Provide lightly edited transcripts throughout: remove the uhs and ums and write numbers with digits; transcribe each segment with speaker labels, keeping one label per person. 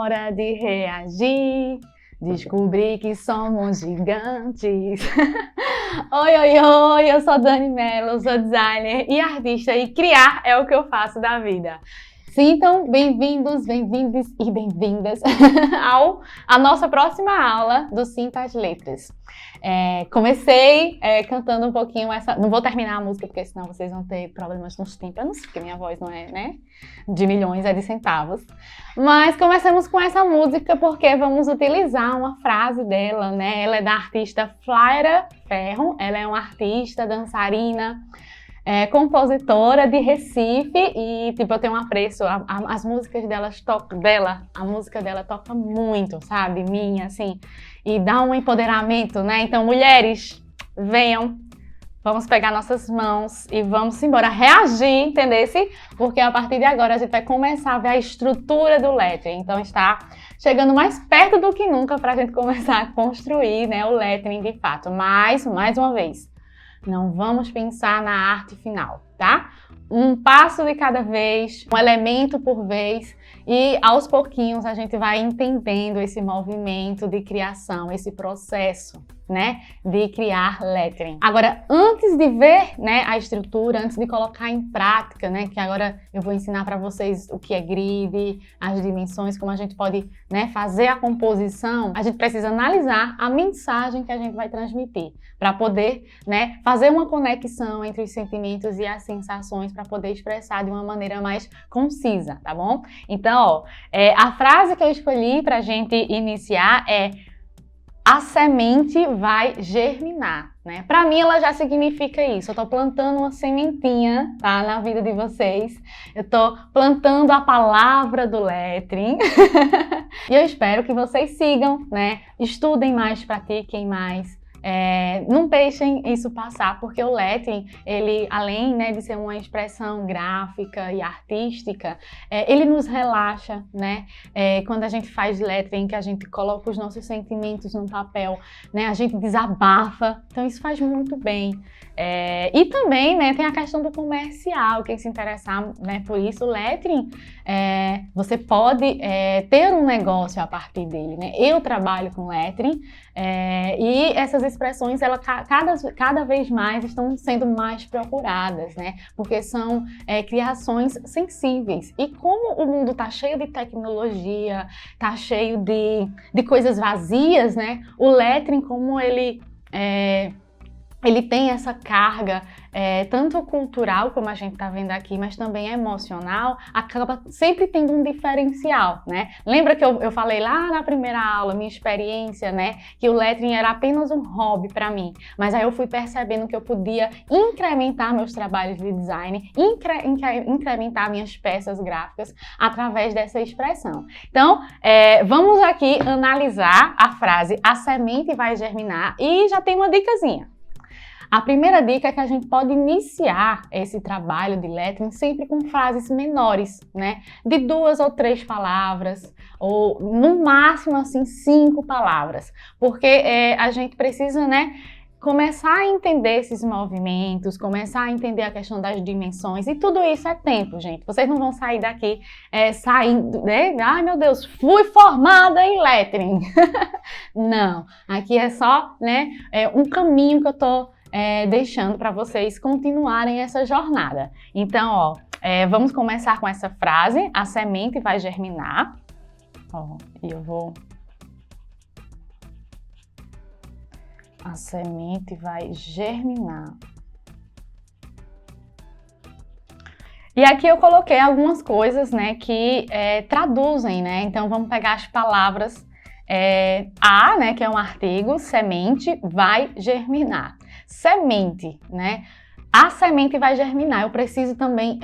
Speaker 1: hora de reagir, descobri que somos gigantes. Oi, oi, oi, eu sou Dani Mello, sou designer e artista e criar é o que eu faço da vida. Sintam bem-vindos, bem-vindas e bem-vindas à nossa próxima aula do Sinta as Letras. Comecei cantando um pouquinho essa... Não vou terminar a música porque senão vocês vão ter problemas nos tímpanos, porque minha voz não é, né, de milhões, é de centavos. Mas começamos com essa música porque vamos utilizar uma frase dela, né? Ela é da artista Flaira Ferro, ela é uma artista, dançarina, compositora de Recife e, tipo, eu tenho um apreço, as músicas a música dela toca muito, sabe? Minha, assim, e dá um empoderamento, né? Então, mulheres, venham, vamos pegar nossas mãos e vamos embora reagir, entendesse? Porque a partir de agora a gente vai começar a ver a estrutura do lettering, então está chegando mais perto do que nunca para a gente começar a construir, né, o lettering de fato, mais uma vez. Não vamos pensar na arte final, tá? Um passo de cada vez, um elemento por vez e aos pouquinhos a gente vai entendendo esse movimento de criação, esse processo, né, de criar lettering. Agora, antes de ver, né, a estrutura, antes de colocar em prática, né, que agora eu vou ensinar para vocês o que é grid, as dimensões, como a gente pode, né, fazer a composição, a gente precisa analisar a mensagem que a gente vai transmitir para poder, né, fazer uma conexão entre os sentimentos e as sensações para poder expressar de uma maneira mais concisa, tá bom? Então, ó, a frase que eu escolhi para a gente iniciar é: a semente vai germinar, né? Para mim, ela já significa isso. Eu tô plantando uma sementinha, tá? Na vida de vocês. Eu tô plantando a palavra do lettering. E eu espero que vocês sigam, né? Estudem mais, pratiquem mais. Não deixem isso passar, porque o lettering, ele, além, né, de ser uma expressão gráfica e artística, ele nos relaxa, né? Quando a gente faz lettering, que a gente coloca os nossos sentimentos no papel, né, a gente desabafa, então isso faz muito bem. E também, né, tem a questão do comercial, quem se interessar, né, por isso, o lettering, você pode ter um negócio a partir dele, né? Eu trabalho com lettering, e essas expressões, elas cada vez mais estão sendo mais procuradas, né? Porque são criações sensíveis. E como o mundo está cheio de tecnologia, está cheio de coisas vazias, né? O lettering, como ele tem essa carga tanto cultural, como a gente está vendo aqui, mas também emocional, acaba sempre tendo um diferencial, né? Lembra que eu falei lá na primeira aula, minha experiência, né? Que o lettering era apenas um hobby para mim, mas aí eu fui percebendo que eu podia incrementar meus trabalhos de design, incrementar minhas peças gráficas através dessa expressão. Então, vamos aqui analisar a frase "a semente vai germinar" e já tem uma dicasinha. A primeira dica é que a gente pode iniciar esse trabalho de lettering sempre com frases menores, né? De 2 ou 3 palavras, ou no máximo, assim, 5 palavras. Porque a gente precisa, né, começar a entender esses movimentos, começar a entender a questão das dimensões, e tudo isso é tempo, gente. Vocês não vão sair daqui saindo, né? Ai, meu Deus, fui formada em lettering. Não, aqui é só, né, um caminho que eu tô deixando para vocês continuarem essa jornada. Então, ó, vamos começar com essa frase: a semente vai germinar. Ó, e eu vou... A semente vai germinar. E aqui eu coloquei algumas coisas, né, que traduzem, né? Então, vamos pegar as palavras a, né, que é um artigo, semente, vai germinar. Semente, né? A semente vai germinar. Eu preciso também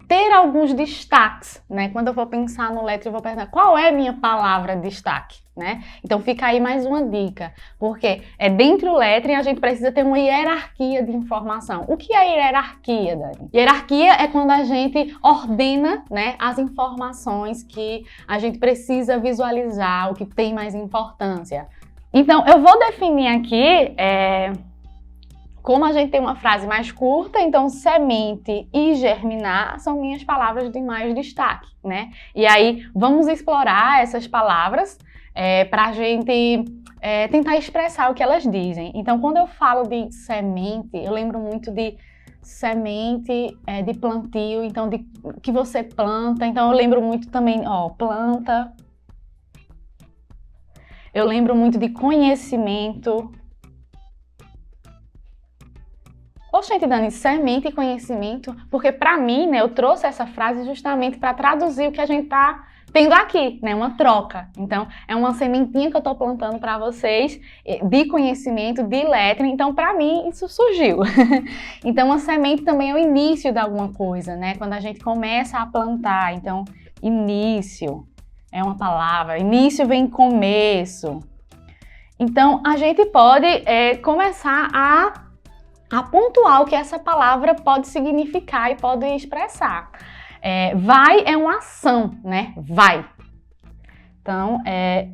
Speaker 1: ter alguns destaques, né? Quando eu vou pensar no lettering, eu vou pensar qual é a minha palavra destaque, né? Então fica aí mais uma dica, porque dentro do lettering a gente precisa ter uma hierarquia de informação. O que é hierarquia, Dani? Hierarquia é quando a gente ordena, né, as informações que a gente precisa visualizar, o que tem mais importância. Então eu vou definir aqui como a gente tem uma frase mais curta, então semente e germinar são minhas palavras de mais destaque, né? E aí vamos explorar essas palavras para a gente tentar expressar o que elas dizem. Então, quando eu falo de semente, eu lembro muito de semente de plantio, então de que você planta. Então, eu lembro muito também, ó, planta. Eu lembro muito de conhecimento. Oxente, Dani, semente e conhecimento, porque para mim, né, eu trouxe essa frase justamente para traduzir o que a gente tá tendo aqui, né, uma troca. Então, é uma sementinha que eu tô plantando para vocês de conhecimento, de letra. Então, para mim, isso surgiu. Então, uma semente também é o início de alguma coisa, né? Quando a gente começa a plantar. Então, início é uma palavra. Início vem começo. Então, a gente pode começar a pontuar o que essa palavra pode significar e pode expressar. Vai é uma ação, né? Vai. Então, é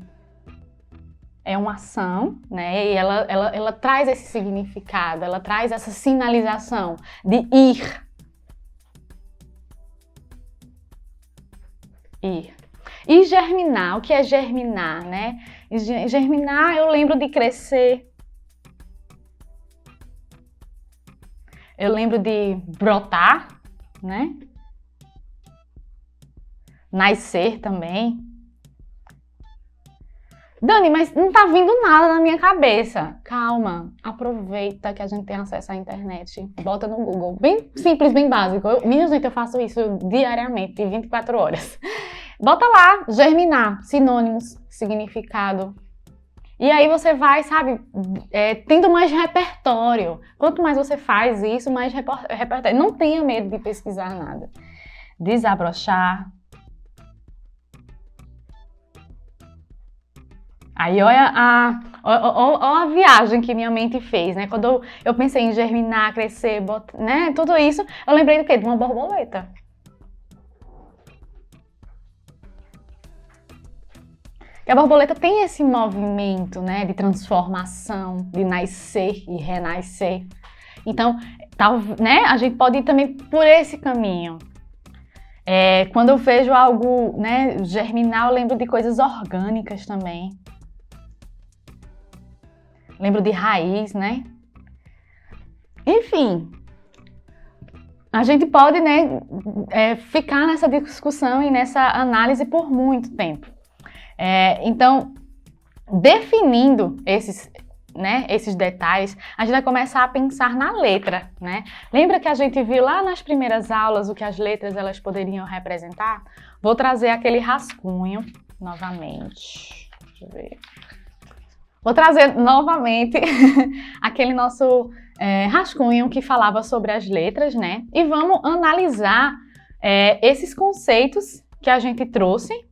Speaker 1: uma ação, né? E ela traz esse significado, ela traz essa sinalização de ir. Ir. E germinar, o que é germinar, né? Germinar, eu lembro de crescer. Eu lembro de brotar, né? Nascer também. Dani, mas não tá vindo nada na minha cabeça. Calma, aproveita que a gente tem acesso à internet. Bota no Google. Bem simples, bem básico. Minha gente, eu faço isso diariamente, 24 horas. Bota lá, germinar, sinônimos, significado. E aí você vai, sabe, tendo mais repertório. Quanto mais você faz isso, mais repertório. Não tenha medo de pesquisar nada. Desabrochar. Aí olha a viagem que minha mente fez, né? Quando eu pensei em germinar, crescer, né? Tudo isso, eu lembrei do quê? De uma borboleta. E a borboleta tem esse movimento, né, de transformação, de nascer e renascer. Então, né, a gente pode ir também por esse caminho. Quando eu vejo algo, né, germinar, eu lembro de coisas orgânicas também. Lembro de raiz, né? Enfim, a gente pode, né, ficar nessa discussão e nessa análise por muito tempo. Então, definindo esses detalhes, a gente vai começar a pensar na letra, né? Lembra que a gente viu lá nas primeiras aulas o que as letras elas poderiam representar? Vou trazer aquele rascunho novamente. Deixa eu ver. Vou trazer novamente aquele nosso rascunho que falava sobre as letras, né? E vamos analisar esses conceitos que a gente trouxe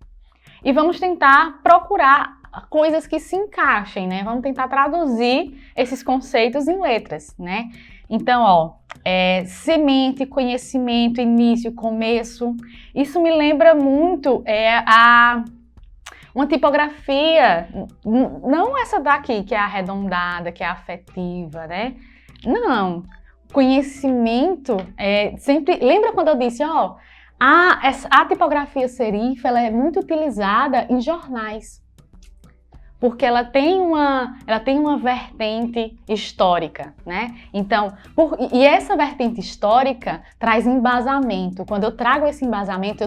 Speaker 1: e vamos tentar procurar coisas que se encaixem, né? Vamos tentar traduzir esses conceitos em letras, né? Então, ó, semente, conhecimento, início, começo. Isso me lembra muito uma tipografia, não essa daqui, que é arredondada, que é afetiva, né? Não. Conhecimento sempre... Lembra quando eu disse, ó, a tipografia serifa, ela é muito utilizada em jornais, porque ela tem uma vertente histórica, né? Então, e essa vertente histórica traz embasamento. Quando eu trago esse embasamento,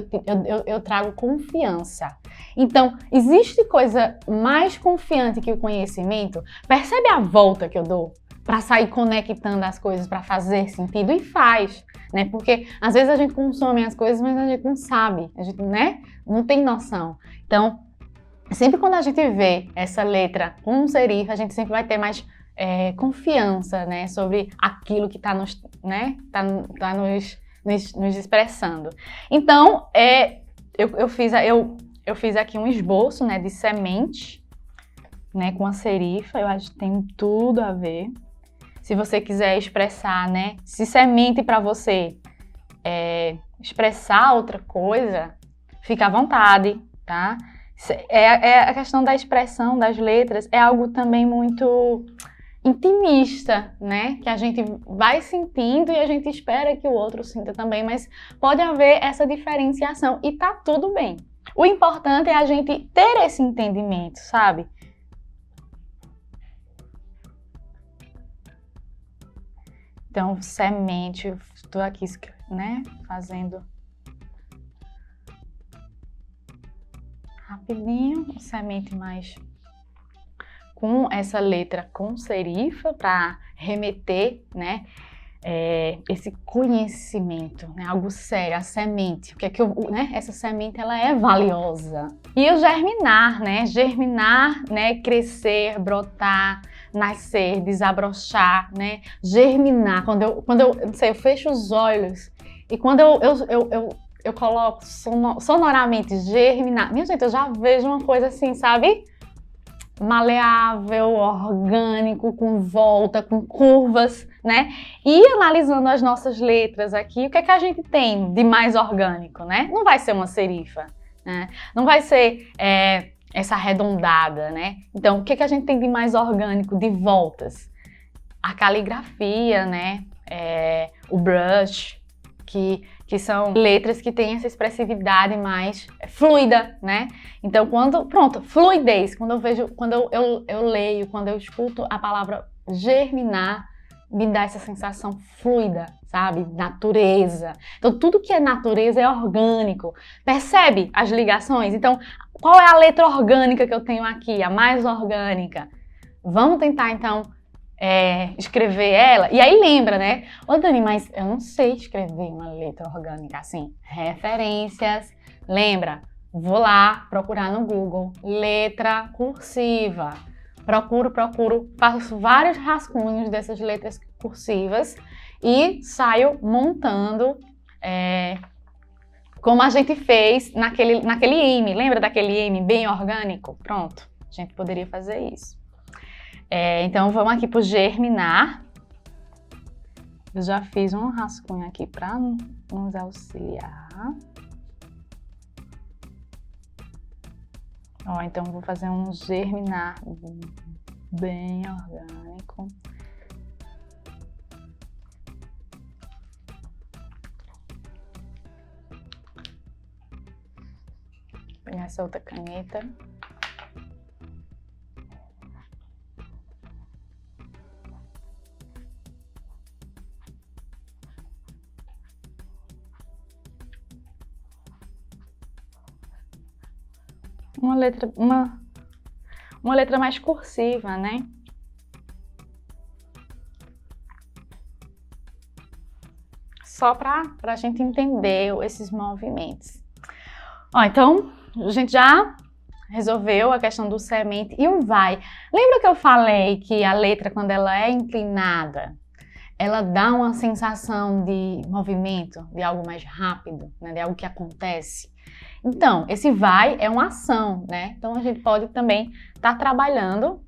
Speaker 1: eu trago confiança. Então, existe coisa mais confiante que o conhecimento? Percebe a volta que eu dou para sair conectando as coisas, para fazer sentido? E faz, né? Porque às vezes a gente consome as coisas, mas a gente não sabe, a gente, né, não tem noção. Então, sempre quando a gente vê essa letra com um serif, a gente sempre vai ter mais confiança, né, sobre aquilo que está nos, né, tá nos expressando. Então, eu fiz aqui um esboço, né, de semente, né, com a serifa. Eu acho que tem tudo a ver. Se você quiser expressar, né, se semente para você expressar outra coisa, fica à vontade, tá? A questão da expressão das letras é algo também muito intimista, né? Que a gente vai sentindo e a gente espera que o outro sinta também, mas pode haver essa diferenciação e tá tudo bem. O importante é a gente ter esse entendimento, sabe? Então, semente, estou aqui, né, fazendo rapidinho, semente mais com essa letra com serifa para remeter, né, esse conhecimento, né, algo sério, a semente, porque né, essa semente ela é valiosa. E o germinar, né, crescer, brotar, nascer, desabrochar, né, germinar. Quando eu não sei, eu fecho os olhos e quando eu coloco sonoramente germinar, minha gente, eu já vejo uma coisa assim, sabe? Maleável, orgânico, com volta, com curvas, né? E analisando as nossas letras aqui, o que é que a gente tem de mais orgânico, né? Não vai ser uma serifa, né? Não vai ser essa arredondada, né? Então, o que é que a gente tem de mais orgânico, de voltas? A caligrafia, né? O brush, que são letras que têm essa expressividade mais fluida, né? Então, fluidez, quando eu leio, quando eu escuto a palavra germinar, me dá essa sensação fluida, sabe? Natureza. Então, tudo que é natureza é orgânico. Percebe as ligações? Então, qual é a letra orgânica que eu tenho aqui? A mais orgânica. Vamos tentar, então, escrever ela. E aí lembra, né? Ô Dani, mas eu não sei escrever uma letra orgânica assim. Referências. Lembra? Vou lá procurar no Google. Letra cursiva. Procuro, faço vários rascunhos dessas letras cursivas e saio montando como a gente fez naquele IME. Lembra daquele IME bem orgânico? Pronto, a gente poderia fazer isso. Então, vamos aqui para o germinar. Eu já fiz um rascunho aqui para nos auxiliar. Então, vou fazer um germinar bem orgânico. Vou pegar essa outra caneta. Uma letra mais cursiva, né? Só para a gente entender esses movimentos. Então, a gente já resolveu a questão do semente e o vai. Lembra que eu falei que a letra, quando ela é inclinada, ela dá uma sensação de movimento, de algo mais rápido, né? De algo que acontece. Então, esse vai é uma ação, né? Então, a gente pode também estar trabalhando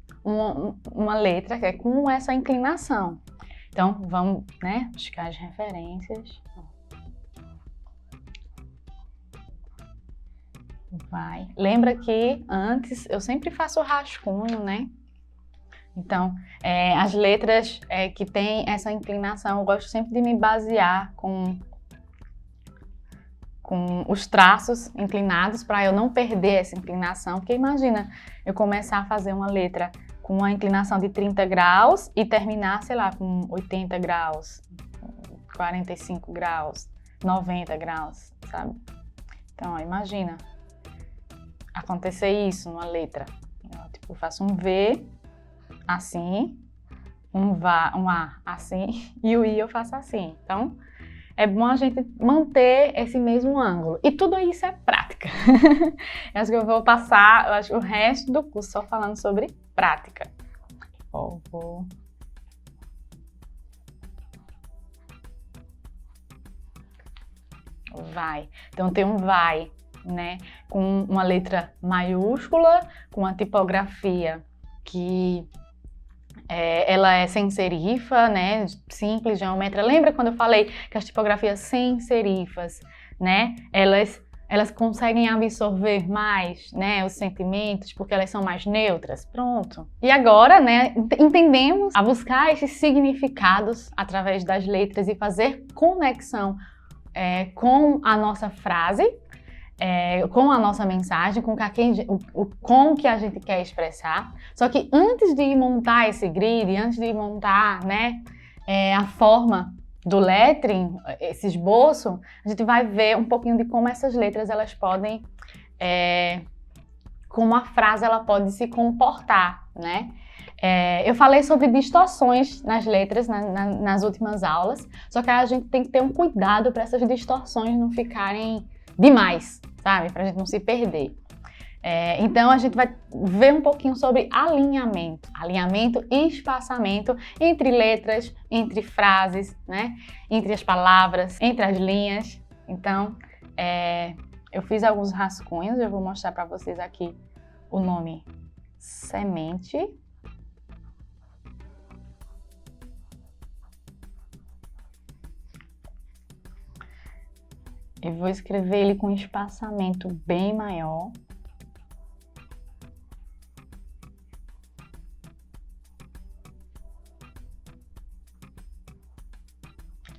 Speaker 1: uma letra que é com essa inclinação. Então, vamos, né, buscar as referências. Vai. Lembra que antes eu sempre faço o rascunho, né? Então, as letras que têm essa inclinação, eu gosto sempre de me basear com os traços inclinados para eu não perder essa inclinação, porque imagina eu começar a fazer uma letra com uma inclinação de 30 graus e terminar, sei lá, com 80 graus, 45 graus, 90 graus, sabe? Então, imagina acontecer isso numa letra. Eu faço um V assim, um A assim e o I eu faço assim. Então, é bom a gente manter esse mesmo ângulo. E tudo isso é prática. Eu acho que eu vou passar, o resto do curso só falando sobre prática. Vai. Então tem um vai, né? Com uma letra maiúscula, com uma tipografia que ela é sem serifa, né? Simples, geométrica. Lembra quando eu falei que as tipografias sem serifas, né? Elas elas conseguem absorver mais, né, os sentimentos, porque elas são mais neutras. Pronto. E agora, né, entendemos a buscar esses significados através das letras e fazer conexão com a nossa frase, com a nossa mensagem, com o que a gente quer expressar. Só que antes de montar esse grid, antes de montar, né, a forma do lettering, esse esboço, a gente vai ver um pouquinho de como essas letras elas podem, como a frase ela pode se comportar, né? Eu falei sobre distorções nas letras nas últimas aulas, só que a gente tem que ter um cuidado para essas distorções não ficarem demais, sabe? Para a gente não se perder. Então a gente vai ver um pouquinho sobre alinhamento e espaçamento entre letras, entre frases, né? Entre as palavras, entre as linhas. Então, eu fiz alguns rascunhos, eu vou mostrar para vocês aqui o nome semente. Eu vou escrever ele com espaçamento bem maior.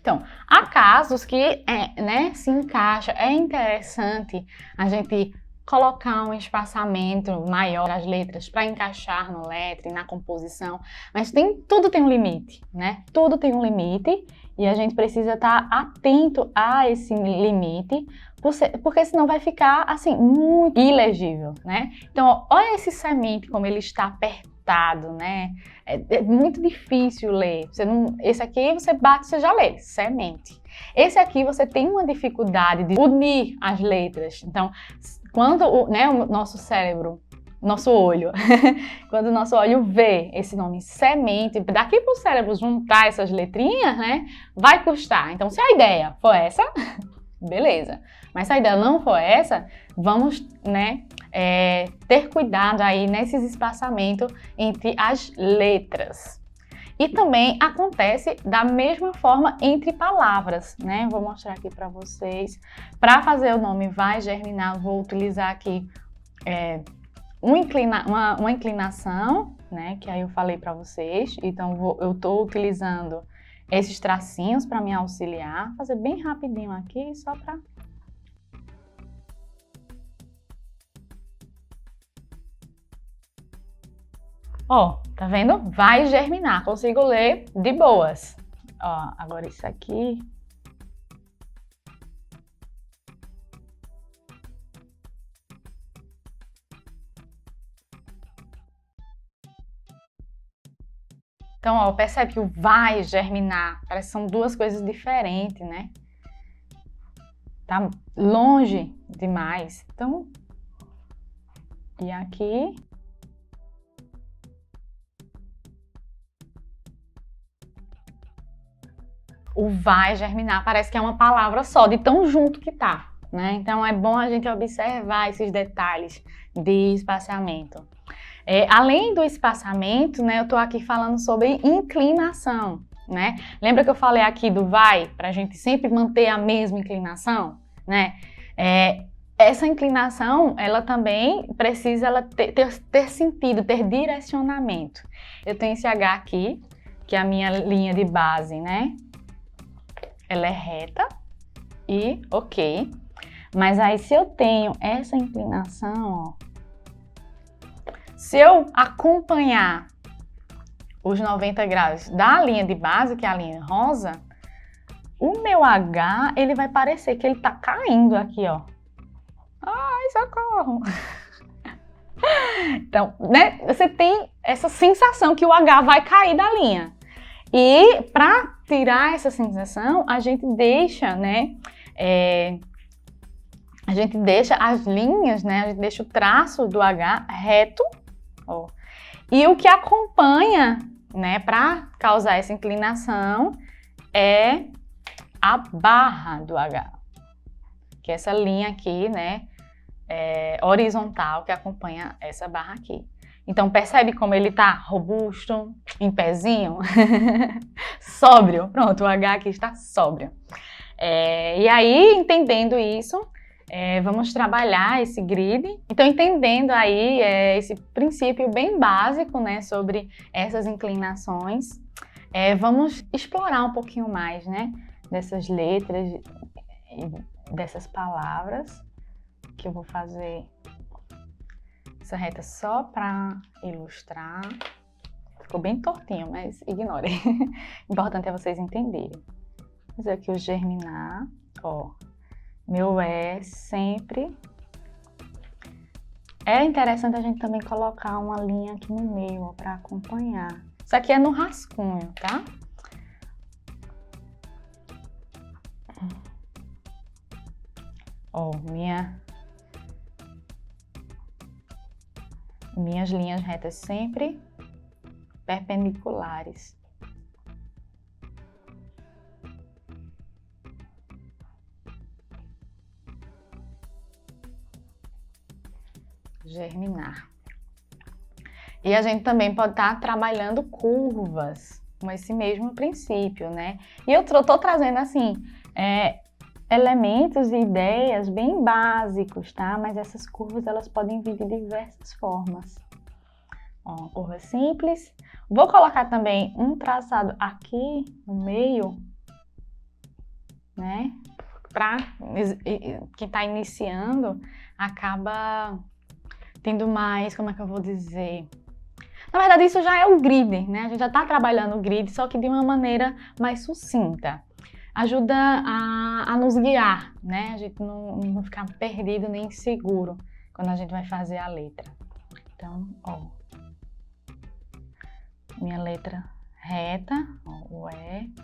Speaker 1: Então, há casos que né, se encaixa, é interessante a gente colocar um espaçamento maior das letras para encaixar no lettering, na composição, mas tudo tem um limite, né? Tudo tem um limite e a gente precisa estar atento a esse limite, porque senão vai ficar assim muito ilegível, né? Então, olha esse semente como ele está apertado, né? É muito difícil ler. Esse aqui você bate, você já lê, semente. Esse aqui você tem uma dificuldade de unir as letras. Então, quando o nosso cérebro, nosso olho, quando o nosso olho vê esse nome semente, daqui para o cérebro juntar essas letrinhas, né, vai custar. Então, se a ideia for essa, beleza. Mas se a ideia não for essa, vamos, né, ter cuidado aí nesses espaçamentos entre as letras. E também acontece da mesma forma entre palavras, né? Vou mostrar aqui para vocês. Para fazer o nome vai germinar, vou utilizar aqui uma inclinação, né? Que aí eu falei para vocês. Então eu estou utilizando esses tracinhos para me auxiliar. Vou fazer bem rapidinho aqui, só para... Ó, tá vendo? Vai germinar, consigo ler de boas. Ó, agora isso aqui. Então, ó, percebe que o vai germinar, parece que são duas coisas diferentes, né? Tá longe demais. Então, e aqui... O vai germinar parece que é uma palavra só, de tão junto que tá, né? Então é bom a gente observar esses detalhes de espaçamento. Além do espaçamento, né, eu tô aqui falando sobre inclinação, né? Lembra que eu falei aqui do vai, pra gente sempre manter a mesma inclinação, né? Essa inclinação, ela também precisa ter sentido, ter direcionamento. Eu tenho esse H aqui, que é a minha linha de base, né? Ela é reta e ok. Mas aí se eu tenho essa inclinação, ó, se eu acompanhar os 90 graus da linha de base, que é a linha rosa, o meu H, ele vai parecer que ele tá caindo aqui, ó. Ai, socorro! Então, né, você tem essa sensação que o H vai cair da linha. E para tirar essa sensação, a gente deixa, né, a gente deixa as linhas, né, a gente deixa o traço do H reto, ó, e o que acompanha, né, para causar essa inclinação é a barra do H, que é essa linha aqui, né, horizontal que acompanha essa barra aqui. Então, percebe como ele tá robusto, em pezinho? Sóbrio. Pronto, o H aqui está sóbrio. E aí, entendendo isso, Vamos trabalhar esse grid. Então, entendendo aí esse princípio bem básico, né, sobre essas inclinações, vamos explorar um pouquinho mais, né, dessas letras e dessas palavras, que eu vou fazer essa reta só para ilustrar. Ficou bem tortinho, mas ignore. O importante é vocês entenderem. Vou fazer aqui o germinar, ó. Meu sempre. É interessante a gente também colocar uma linha aqui no meio, para acompanhar. Isso aqui é no rascunho, tá? Ó, minhas linhas retas sempre perpendiculares. Germinar. E a gente também pode estar trabalhando curvas com esse mesmo princípio, né? E eu tô trazendo assim elementos e ideias bem básicos, tá? Mas essas curvas elas podem vir de diversas formas. Ó, uma curva simples. Vou colocar também um traçado aqui no meio, né? Para quem está iniciando acaba tendo mais, como é que eu vou dizer? Na verdade, isso já é o grid, né? A gente já está trabalhando o grid, só que de uma maneira mais sucinta. Ajuda a nos guiar, né? A gente não ficar perdido nem inseguro quando a gente vai fazer a letra. Então, ó. Minha letra reta, ó, o E.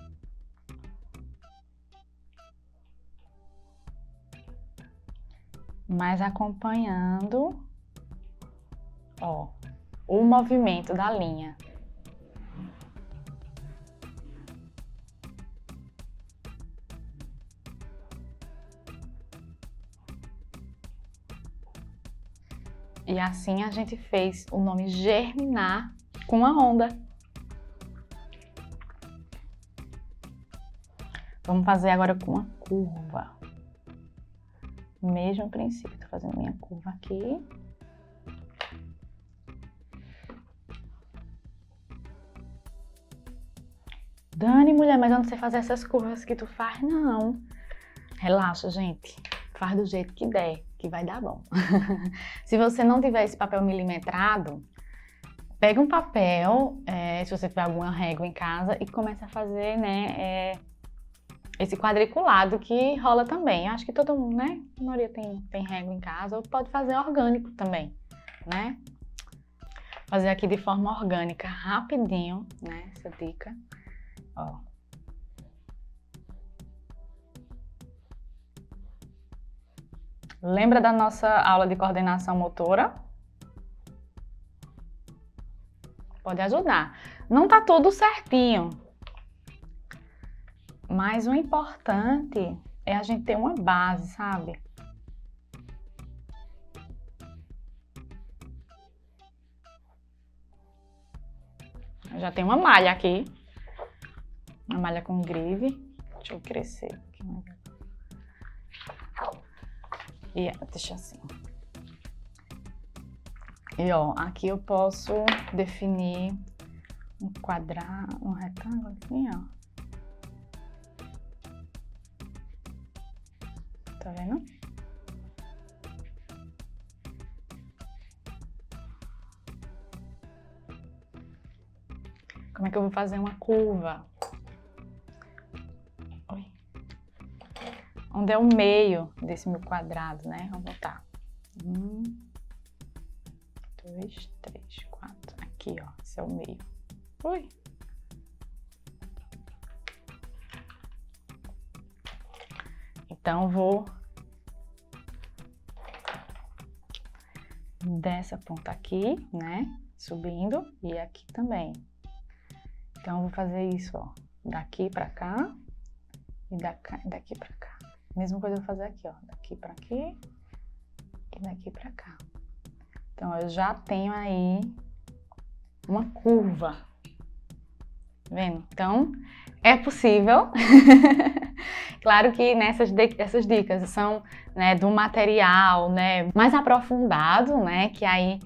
Speaker 1: Mas acompanhando, ó, o movimento da linha. E assim a gente fez o nome germinar com a onda. Vamos fazer agora com uma curva. Mesmo princípio, tô fazendo minha curva aqui. Dani, mulher, mas eu não sei fazer essas curvas que tu faz, não. Relaxa, gente. Faz do jeito que der, que vai dar bom. Se você não tiver esse papel milimetrado, pega um papel, se você tiver alguma régua em casa, e começa a fazer, né, esse quadriculado que rola também. Eu acho que todo mundo, né, a maioria tem régua em casa, ou pode fazer orgânico também, né? Fazer aqui de forma orgânica, rapidinho, né, essa dica. Ó. Lembra da nossa aula de coordenação motora? Pode ajudar. Não tá tudo certinho, mas o importante é a gente ter uma base, sabe? Eu já tenho uma malha aqui. Uma malha com grive. Deixa eu crescer aqui. E deixa assim. E ó, aqui eu posso definir um quadrado, um retângulo assim, ó. Tá vendo? Como é que eu vou fazer uma curva? Onde é o meio desse meu quadrado, né? Vamos botar 1, 2, 3, 4. Aqui, ó. Esse é o meio. Ui! Então, vou dessa ponta aqui, né? Subindo e aqui também. Então, eu vou fazer isso, ó. Daqui pra cá e daqui pra cá. Mesma coisa eu vou fazer aqui, ó, daqui pra aqui e daqui pra cá. Então, eu já tenho aí uma curva, tá vendo? Então, É possível. Claro que essas dicas são, né, do material, né, mais aprofundado, né, que aí,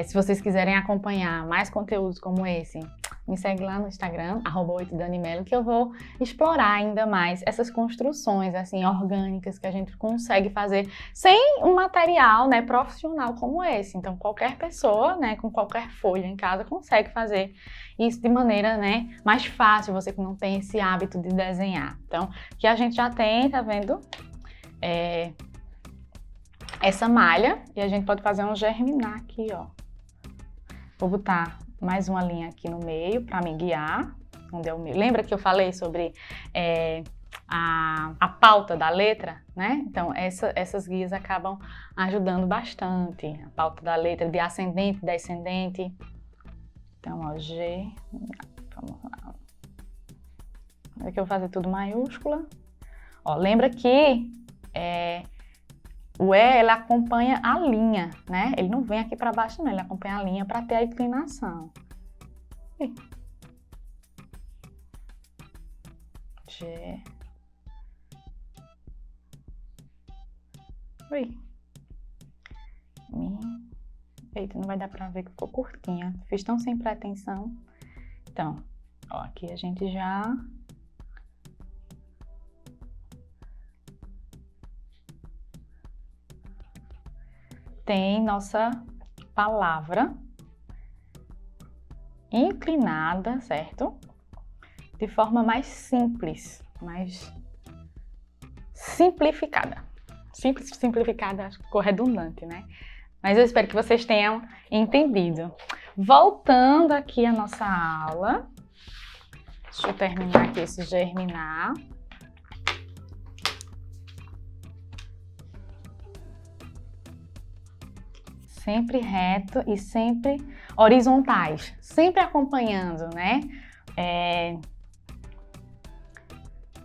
Speaker 1: se vocês quiserem acompanhar mais conteúdos como esse, me segue lá no Instagram, @8danimelo, que eu vou explorar ainda mais essas construções, assim, orgânicas que a gente consegue fazer sem um material, né, profissional como esse. Então, qualquer pessoa, né, com qualquer folha em casa consegue fazer isso de maneira, né, mais fácil, você que não tem esse hábito de desenhar. Então, que a gente já tem, tá vendo? Essa malha, e a gente pode fazer um germinar aqui, ó. Vou botar mais uma linha aqui no meio para me guiar. Onde é o meio. Lembra que eu falei sobre a pauta da letra, né? Então, essas guias acabam ajudando bastante. A pauta da letra de ascendente, descendente. Então, ó, G. Vamos lá. Aqui eu vou fazer tudo maiúscula. Ó, lembra que o E, ele acompanha a linha, né? Ele não vem aqui para baixo, não. Ele acompanha a linha para ter a inclinação. G. Oi. Mi. Eita, não vai dar para ver que ficou curtinha. Fiz tão sem pretensão. Então, ó, aqui a gente já... tem nossa palavra inclinada, certo? De forma mais simples, mais simplificada. Simples, simplificada, acho que ficou redundante, né? Mas eu espero que vocês tenham entendido. Voltando aqui à nossa aula. Deixa eu terminar aqui esse germinar. Sempre reto e sempre horizontais, sempre acompanhando, né?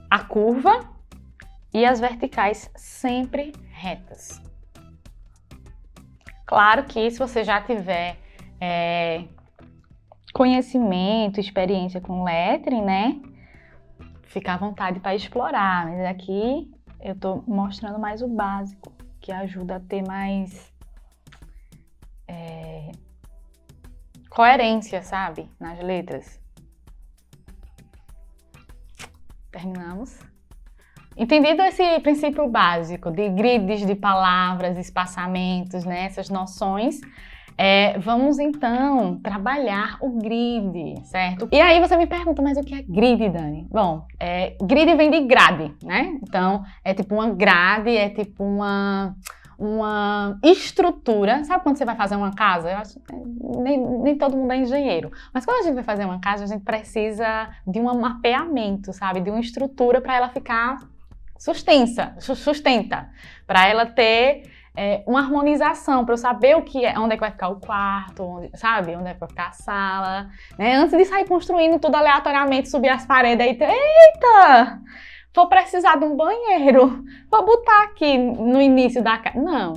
Speaker 1: A curva e as verticais sempre retas. Claro que se você já tiver conhecimento, experiência com lettering, né? Fica à vontade para explorar, mas aqui eu tô mostrando mais o básico, que ajuda a ter mais coerência, sabe? Nas letras. Terminamos. Entendido esse princípio básico de grids de palavras, espaçamentos, né? Essas noções, vamos então trabalhar o grid, certo? E aí você me pergunta, mas o que é grid, Dani? Bom, grid vem de grade, né? Então, é tipo uma grade, é tipo uma estrutura. Sabe quando você vai fazer uma casa? Eu acho, nem todo mundo é engenheiro. Mas quando a gente vai fazer uma casa, a gente precisa de um mapeamento, sabe? De uma estrutura para ela ficar sustenta. Para ela ter uma harmonização, para eu saber onde é que vai ficar o quarto, sabe? Onde é que vai ficar a sala. Né? Antes de sair construindo tudo aleatoriamente, subir as paredes aí, eita! Vou precisar de um banheiro, vou botar aqui no início da casa. Não,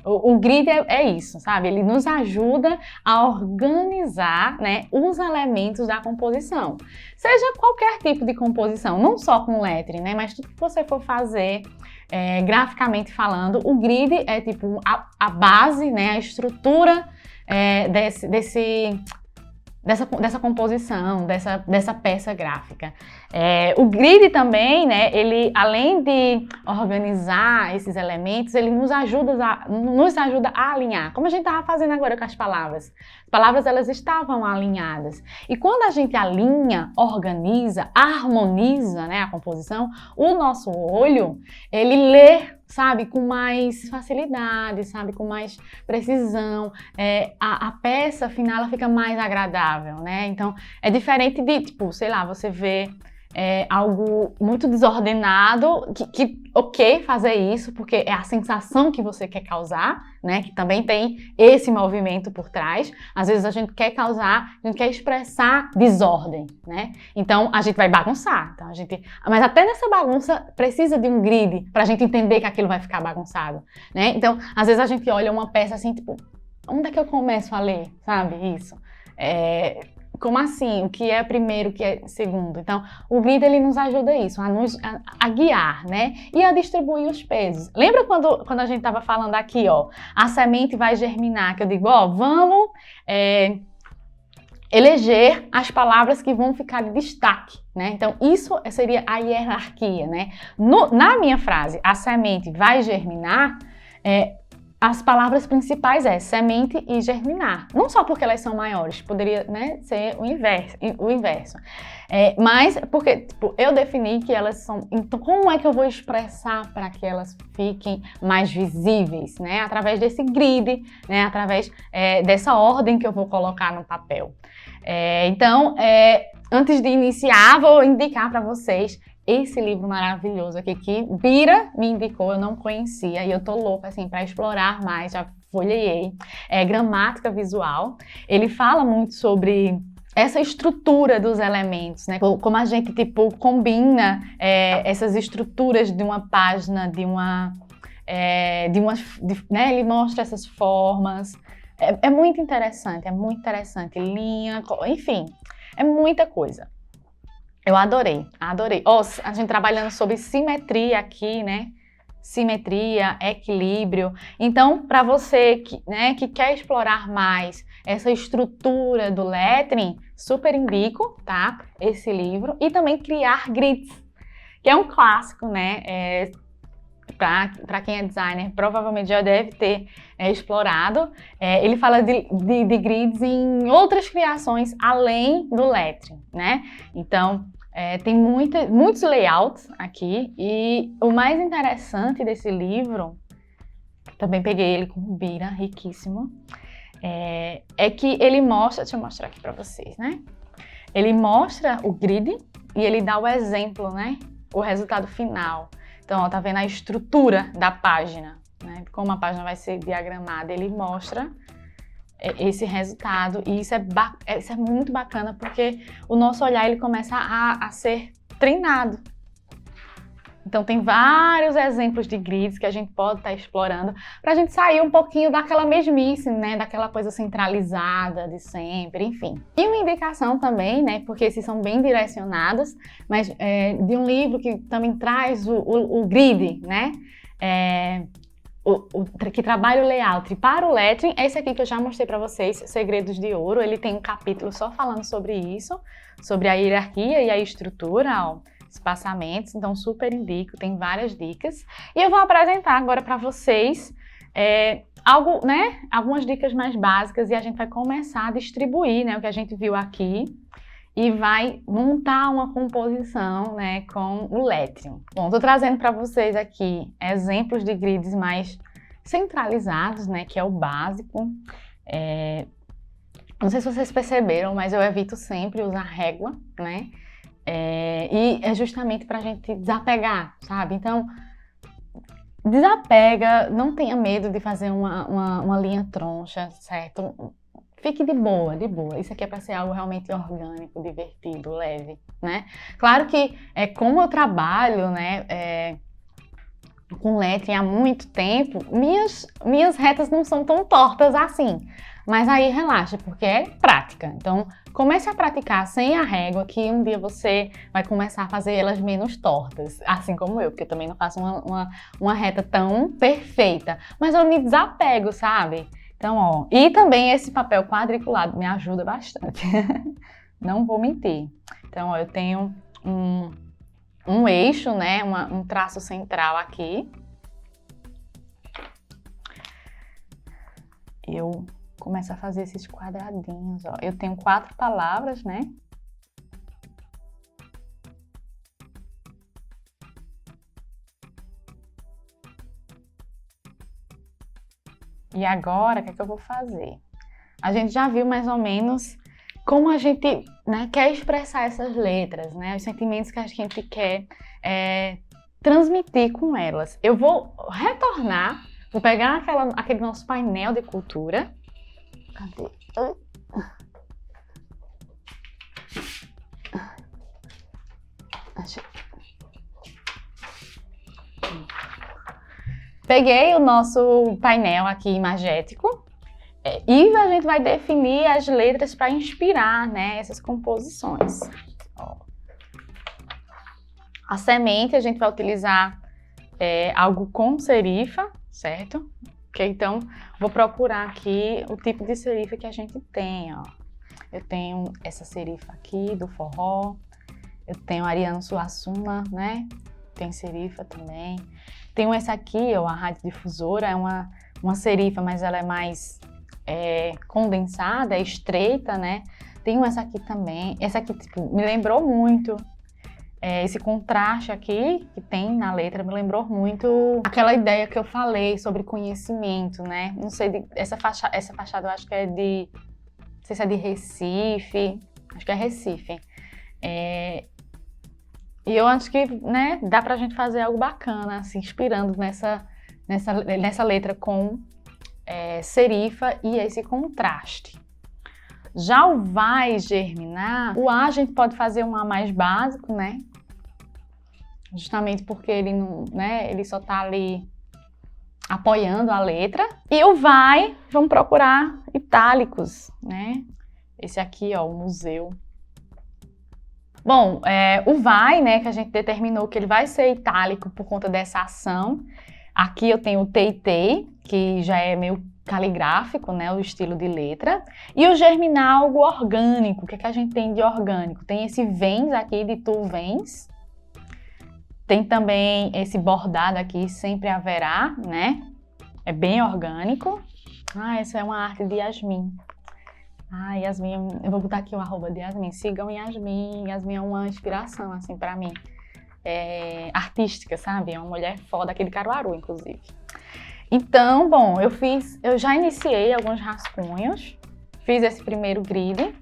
Speaker 1: o grid é isso, sabe? Ele nos ajuda a organizar, né, os elementos da composição. Seja qualquer tipo de composição, não só com lettering, né, mas tudo que você for fazer graficamente falando, o grid é tipo a base, né, a estrutura dessa composição, dessa peça gráfica. O grid também, né, ele, além de organizar esses elementos, ele nos ajuda a alinhar, como a gente estava fazendo agora com as palavras. As palavras, elas estavam alinhadas. E quando a gente alinha, organiza, harmoniza, né, a composição, o nosso olho, ele lê, sabe, com mais facilidade, sabe, com mais precisão. A peça final, ela fica mais agradável, né? Então, é diferente de, tipo, sei lá, você vê algo muito desordenado, que ok fazer isso, porque é a sensação que você quer causar, né? Que também tem esse movimento por trás. Às vezes a gente quer expressar desordem, né? Então a gente vai bagunçar. Mas até nessa bagunça precisa de um grid para a gente entender que aquilo vai ficar bagunçado, né? Então, às vezes a gente olha uma peça assim, tipo, onde é que eu começo a ler, sabe? Isso. como assim? O que é primeiro, o que é segundo? Então, o grid ele nos ajuda isso, a guiar, né? E a distribuir os pesos. Lembra quando a gente estava falando aqui, ó, a semente vai germinar, que eu digo, ó, vamos eleger as palavras que vão ficar de destaque, né? Então, isso seria a hierarquia, né? Na minha frase, a semente vai germinar, as palavras principais semente e germinar. Não só porque elas são maiores, poderia, né, ser o inverso. Mas porque tipo, eu defini que elas são... Então, como é que eu vou expressar para que elas fiquem mais visíveis? Né? Através desse grid, né? Através dessa ordem que eu vou colocar no papel. Então, antes de iniciar, vou indicar para vocês esse livro maravilhoso aqui que Bira me indicou, eu não conhecia e eu tô louca assim para explorar mais, já folhei. Gramática Visual. Ele fala muito sobre essa estrutura dos elementos, né? Como a gente tipo combina essas estruturas de uma página, né? Ele mostra essas formas. É muito interessante, linha, enfim, é muita coisa. Eu adorei. A gente trabalhando sobre simetria aqui, né? Simetria, equilíbrio. Então, para você que quer explorar mais essa estrutura do lettering, super indico, tá? Esse livro. E também Criar Grids, que é um clássico, né? Para quem é designer, provavelmente já deve ter explorado. Ele fala de grids em outras criações além do lettering, né? Então, tem muitos layouts aqui e o mais interessante desse livro, também peguei ele com o Bira, riquíssimo, é que ele mostra, deixa eu mostrar aqui para vocês, né? Ele mostra o grid e ele dá o exemplo, né? O resultado final. Então, ó, tá vendo a estrutura da página, né? Como a página vai ser diagramada, ele mostra esse resultado e isso é muito bacana porque o nosso olhar ele começa a ser treinado. Então, tem vários exemplos de grids que a gente pode estar explorando para a gente sair um pouquinho daquela mesmice, né? Daquela coisa centralizada de sempre, enfim. E uma indicação também, né? Porque esses são bem direcionados, mas de um livro que também traz o grid, né? Que trabalha o layout para o lettering, esse aqui que eu já mostrei para vocês, Segredos de Ouro. Ele tem um capítulo só falando sobre isso, sobre a hierarquia e a estrutura, ó. Espaçamentos, então super indico, tem várias dicas. E eu vou apresentar agora para vocês algumas dicas mais básicas e a gente vai começar a distribuir, né, o que a gente viu aqui e vai montar uma composição, né, com o lettering. Bom, tô trazendo para vocês aqui exemplos de grids mais centralizados, né, que é o básico. Não sei se vocês perceberam, mas eu evito sempre usar régua, né? E é justamente para a gente desapegar, sabe? Então, desapega, não tenha medo de fazer uma linha troncha, certo? Fique de boa. Isso aqui é para ser algo realmente orgânico, divertido, leve, né? Claro que, como eu trabalho, né, com lettering há muito tempo, minhas retas não são tão tortas assim. Mas aí relaxa, porque é prática. Então, comece a praticar sem a régua, que um dia você vai começar a fazer elas menos tortas. Assim como eu, porque eu também não faço uma reta tão perfeita. Mas eu me desapego, sabe? Então, ó. E também esse papel quadriculado me ajuda bastante. Não vou mentir. Então, ó, eu tenho um eixo, né? Um traço central aqui. Eu começo a fazer esses quadradinhos, ó. Eu tenho 4 palavras, né? E agora, o que é que eu vou fazer? A gente já viu mais ou menos como a gente, né, quer expressar essas letras, né? Os sentimentos que a gente quer transmitir com elas. Eu vou retornar, vou pegar aquele nosso painel de cultura. Cadê? Peguei o nosso painel aqui imagético E a gente vai definir as letras para inspirar, né, essas composições. Ó. A semente a gente vai utilizar algo com serifa, certo? Ok, então vou procurar aqui o tipo de serifa que a gente tem, ó. Eu tenho essa serifa aqui do forró, eu tenho Ariano Suassuna, né? Tem serifa também. Tenho essa aqui, ó, a Rádio Difusora, é uma serifa, mas ela é mais condensada, é estreita, né? Tenho essa aqui também. Essa aqui, tipo, me lembrou muito. Esse contraste aqui que tem na letra me lembrou muito aquela ideia que eu falei sobre conhecimento, né? Não sei, essa fachada eu acho que é de... Não sei se é de Recife. Acho que é Recife. E eu acho que, né, dá pra gente fazer algo bacana, se inspirando nessa letra com serifa e esse contraste. Já o vai germinar, o A a gente pode fazer um A mais básico, né? Justamente porque ele não, né, ele só tá ali apoiando a letra. E o vai, vamos procurar itálicos, né? Esse aqui, ó, o museu. Bom, o vai, né, que a gente determinou que ele vai ser itálico por conta dessa ação. Aqui eu tenho o tei-tei, que já é meio caligráfico, né, o estilo de letra. E o germinar, algo orgânico. O que é que a gente tem de orgânico? Tem esse vens aqui, de tu vens. Tem também esse bordado aqui, sempre haverá, né? É bem orgânico. Essa é uma arte de Yasmin. Yasmin, eu vou botar aqui o arroba de Yasmin. Sigam Yasmin. Yasmin é uma inspiração, assim, pra mim. Artística, sabe? É uma mulher foda, aqui de Caruaru, inclusive. Então, bom, eu já iniciei alguns rascunhos. Fiz esse primeiro grid.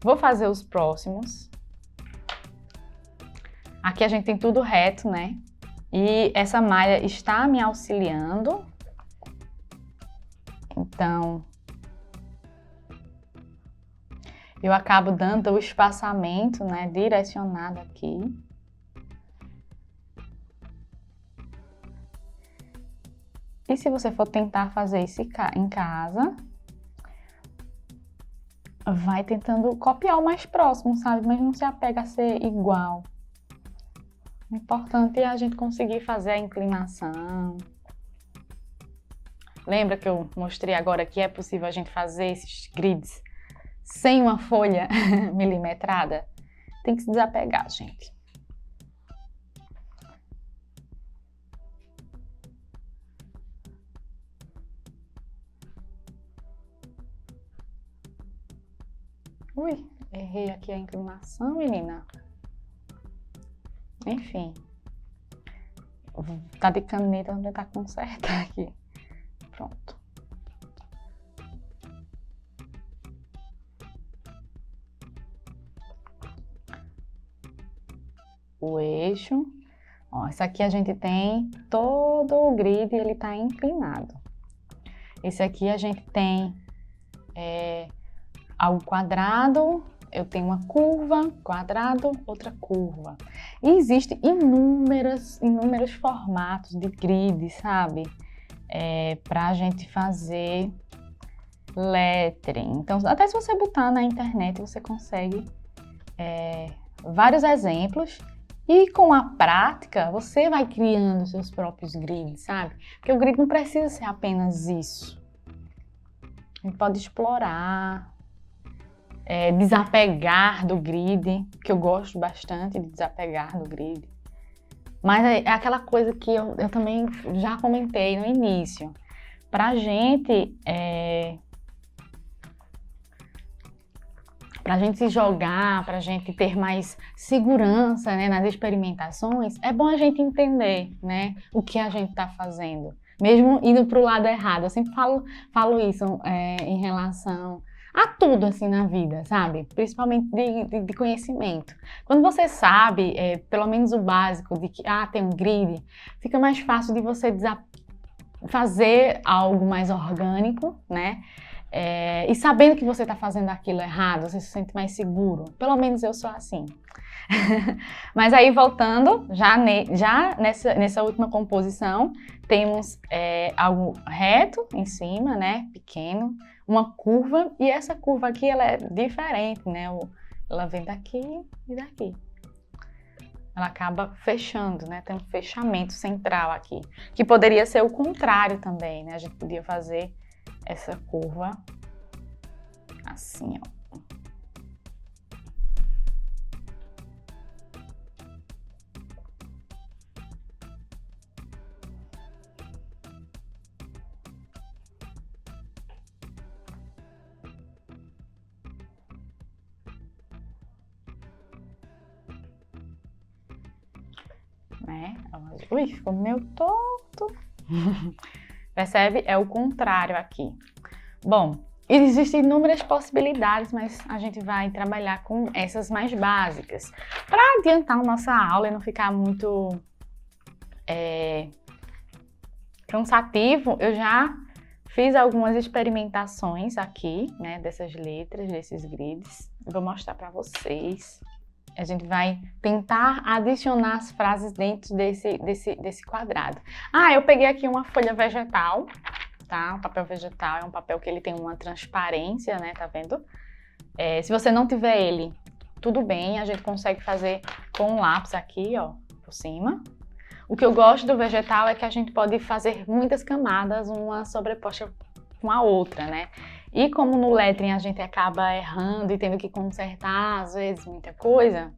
Speaker 1: Vou fazer os próximos. Aqui a gente tem tudo reto, né? E essa malha está me auxiliando. Então, eu acabo dando o espaçamento, né, direcionado aqui. E se você for tentar fazer isso em casa, vai tentando copiar o mais próximo, sabe? Mas não se apega a ser igual. O importante é a gente conseguir fazer a inclinação. Lembra que eu mostrei agora que é possível a gente fazer esses grids sem uma folha milimetrada? Tem que se desapegar, gente. Ui, errei aqui a inclinação, menina. Enfim. Tá de caneta, vamos tentar consertar aqui. Pronto. O eixo. Ó, esse aqui a gente tem todo o grid, ele tá inclinado. Esse aqui a gente tem algo quadrado, eu tenho uma curva, quadrado, outra curva. E existem inúmeros formatos de grid, sabe? Pra gente fazer lettering. Então, até se você botar na internet, você consegue vários exemplos. E com a prática, você vai criando seus próprios grids, sabe? Porque o grid não precisa ser apenas isso. A gente pode explorar, desapegar do grid, que eu gosto bastante de desapegar do grid. Mas é aquela coisa que eu também já comentei no início. Pra gente se jogar, pra gente ter mais segurança, né, nas experimentações, é bom a gente entender, né, o que a gente tá fazendo. Mesmo indo pro lado errado. Eu sempre falo isso em relação a tudo assim na vida, sabe? Principalmente de conhecimento. Quando você sabe, pelo menos o básico, de que tem um grid, fica mais fácil de você fazer algo mais orgânico, né? E sabendo que você está fazendo aquilo errado, você se sente mais seguro. Pelo menos eu sou assim. Mas aí, voltando, já nessa última composição, temos algo reto em cima, né? Pequeno, uma curva, e essa curva aqui, ela é diferente, né? Ela vem daqui e daqui. Ela acaba fechando, né? Tem um fechamento central aqui, que poderia ser o contrário também, né? A gente podia fazer essa curva assim, ó. Né? Ui, ficou meio torto. Percebe? É o contrário aqui. Bom, existem inúmeras possibilidades, mas a gente vai trabalhar com essas mais básicas. Para adiantar a nossa aula e não ficar muito cansativo, eu já fiz algumas experimentações aqui, né, dessas letras, desses grids. Eu vou mostrar para vocês. A gente vai tentar adicionar as frases dentro desse quadrado. Eu peguei aqui uma folha vegetal, tá? O papel vegetal é um papel que ele tem uma transparência, né? Tá vendo? Se você não tiver ele, tudo bem, a gente consegue fazer com um lápis aqui, ó, por cima. O que eu gosto do vegetal é que a gente pode fazer muitas camadas, uma sobreposta com a outra, né? E como no lettering a gente acaba errando e tendo que consertar, às vezes, muita coisa,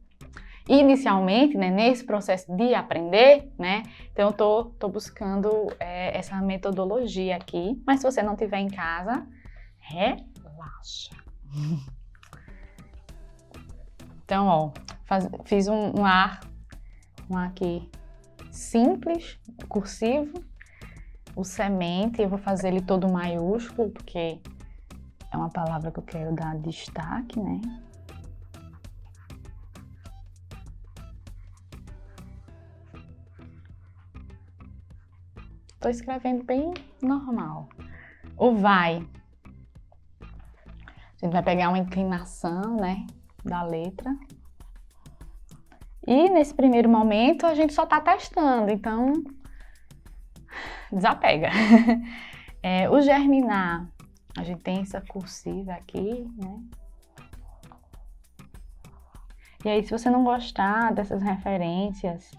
Speaker 1: inicialmente, né, nesse processo de aprender, né, então eu tô buscando essa metodologia aqui, mas se você não tiver em casa, relaxa. Então, ó, fiz um ar aqui simples, cursivo, o semente, eu vou fazer ele todo maiúsculo, porque é uma palavra que eu quero dar destaque, né? Tô escrevendo bem normal. O vai. A gente vai pegar uma inclinação, né, da letra. E nesse primeiro momento a gente só tá testando, então desapega. O germinar. A gente tem essa cursiva aqui, né? E aí, se você não gostar dessas referências,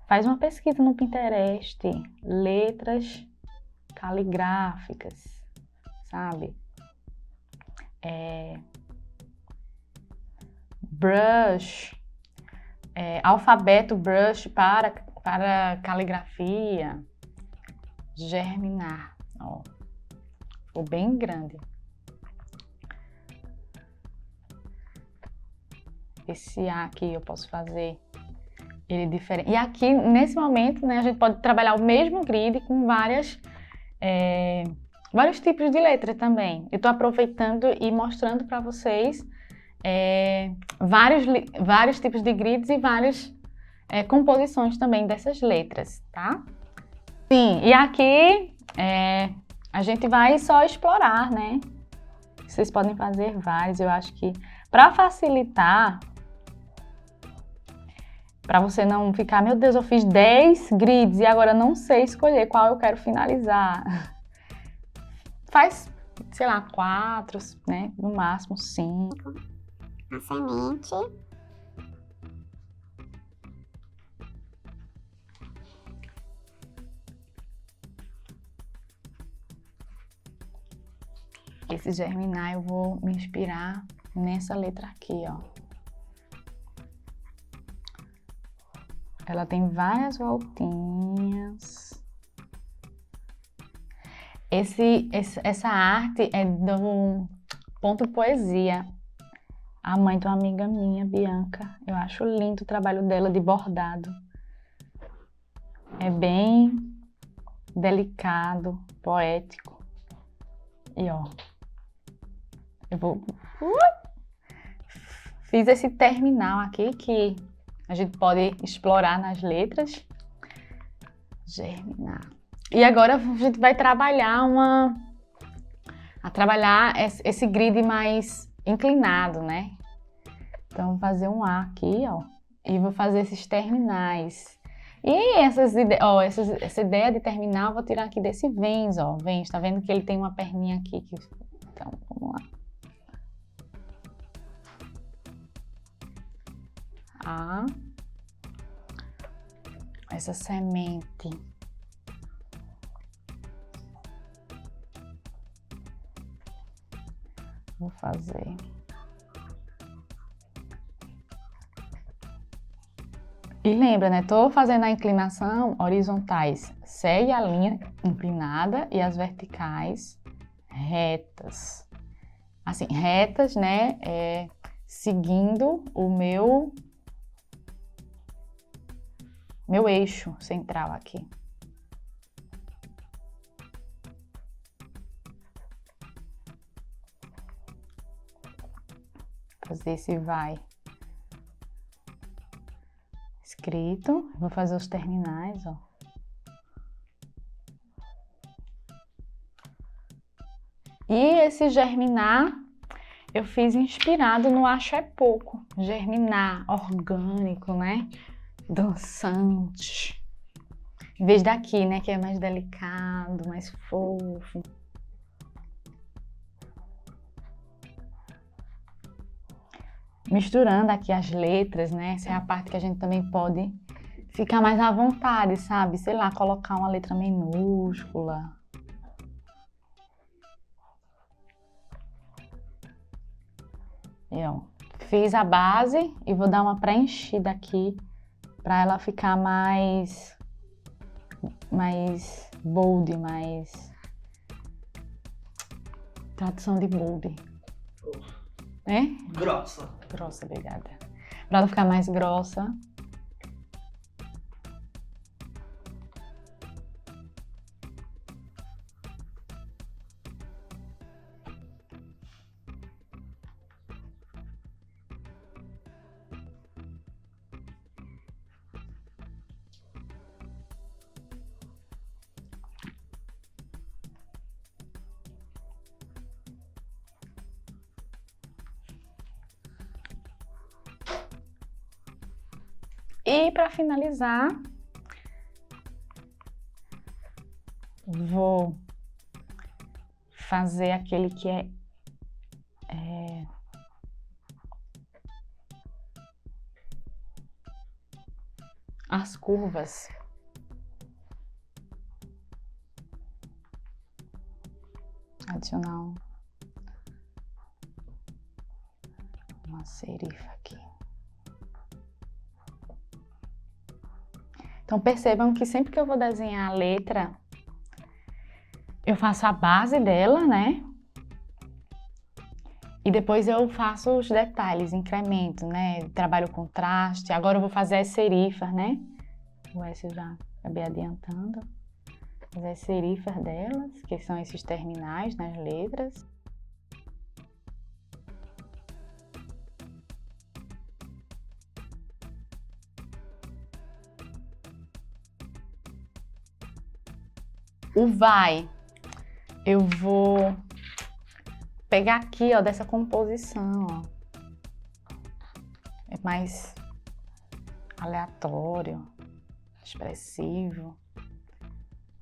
Speaker 1: faz uma pesquisa no Pinterest, letras caligráficas, sabe? Brush, alfabeto brush para caligrafia, germinar, ó. Ficou bem grande. Esse A aqui eu posso fazer ele diferente. E aqui, nesse momento, né, a gente pode trabalhar o mesmo grid com vários tipos de letra também. Eu estou aproveitando e mostrando para vocês vários tipos de grids e várias composições também dessas letras, tá? Sim, e aqui a gente vai só explorar, né? Vocês podem fazer vários. Eu acho que para facilitar, para você não ficar, meu Deus, eu fiz 10 grids e agora não sei escolher qual eu quero finalizar. Faz, sei lá, 4, né? No máximo 5.
Speaker 2: A semente.
Speaker 1: Esse germinar eu vou me inspirar nessa letra aqui, ó. Ela tem várias voltinhas. Essa arte é do Ponto Poesia. A mãe de uma amiga minha, Bianca. Eu acho lindo o trabalho dela de bordado. É bem delicado, poético. E ó, fiz esse terminal aqui que a gente pode explorar nas letras. Germinar. E agora a gente vai trabalhar esse grid mais inclinado, né? Então, vou fazer um A aqui, ó. E vou fazer esses terminais. E essa ideia de terminal, eu vou tirar aqui desse vens, ó. Vens, tá vendo que ele tem uma perninha aqui. Então, vamos lá. A. Essa semente. Vou fazer. E lembra, né? Tô fazendo a inclinação horizontais. Segue a linha inclinada e as verticais retas. Assim, retas, né? Seguindo o meu eixo central aqui. Fazer esse vai. Escrito, vou fazer os terminais, ó. E esse germinar, eu fiz inspirado no Acho é Pouco. Germinar, orgânico, né? Dançante. Em vez daqui, né? Que é mais delicado, mais fofo. Misturando aqui as letras, né? Essa é a parte que a gente também pode ficar mais à vontade, sabe? Sei lá, colocar uma letra minúscula. E, ó, fiz a base e vou dar uma preenchida aqui para ela ficar mais bold, mais tradução de bold. É?
Speaker 3: Grossa.
Speaker 1: Grossa, obrigada. Para ela ficar mais grossa. E para finalizar, vou fazer aquele que é as curvas. Adicionar uma serifa aqui. Então percebam que sempre que eu vou desenhar a letra, eu faço a base dela, né? E depois eu faço os detalhes, incremento, né? Trabalho o contraste. Agora eu vou fazer as serifas, né? O S eu já acabei adiantando. Fazer as serifas delas, que são esses terminais nas letras. O vai, eu vou pegar aqui, ó, dessa composição, ó. É mais aleatório, expressivo.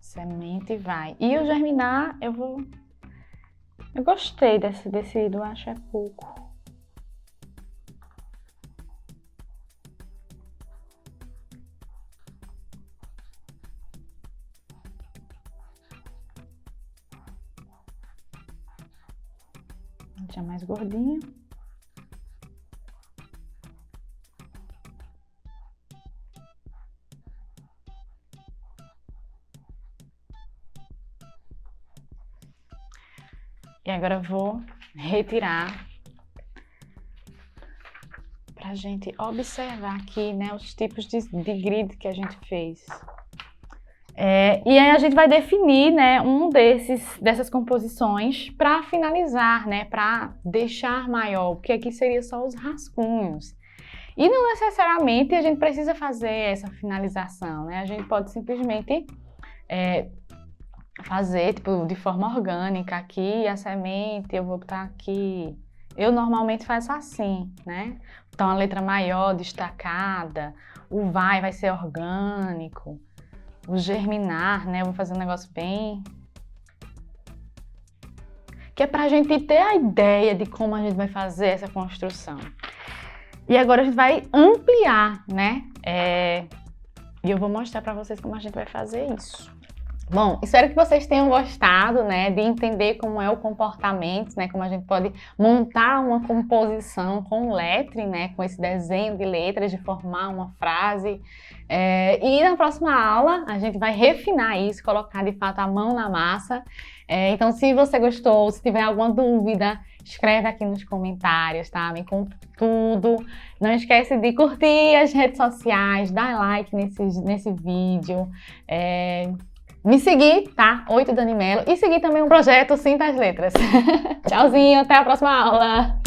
Speaker 1: Semente e vai. E o germinar, eu gostei desse do Acho é Pouco. Já mais gordinho. E agora eu vou retirar pra gente observar aqui, né, os tipos de grid que a gente fez. E aí a gente vai definir, né, dessas composições para finalizar, né, para deixar maior, porque aqui seria só os rascunhos. E não necessariamente a gente precisa fazer essa finalização, né? A gente pode simplesmente fazer tipo, de forma orgânica aqui, a semente eu vou botar aqui. Eu normalmente faço assim, né? botar uma letra maior, destacada. O vai ser orgânico. O germinar, né? Eu vou fazer um negócio bem... que é pra gente ter a ideia de como a gente vai fazer essa construção. E agora a gente vai ampliar, né? E eu vou mostrar pra vocês como a gente vai fazer isso. Bom, espero que vocês tenham gostado, né, de entender como é o comportamento, né, como a gente pode montar uma composição com lettering, né, com esse desenho de letras, de formar uma frase. E na próxima aula a gente vai refinar isso, colocar de fato a mão na massa. Então, se você gostou, se tiver alguma dúvida, escreve aqui nos comentários, tá? Me conta tudo. Não esquece de curtir as redes sociais, dar like nesse vídeo. Me seguir, tá? 8 Dani Mello. E seguir também o projeto Sinta as Letras. Tchauzinho, até a próxima aula!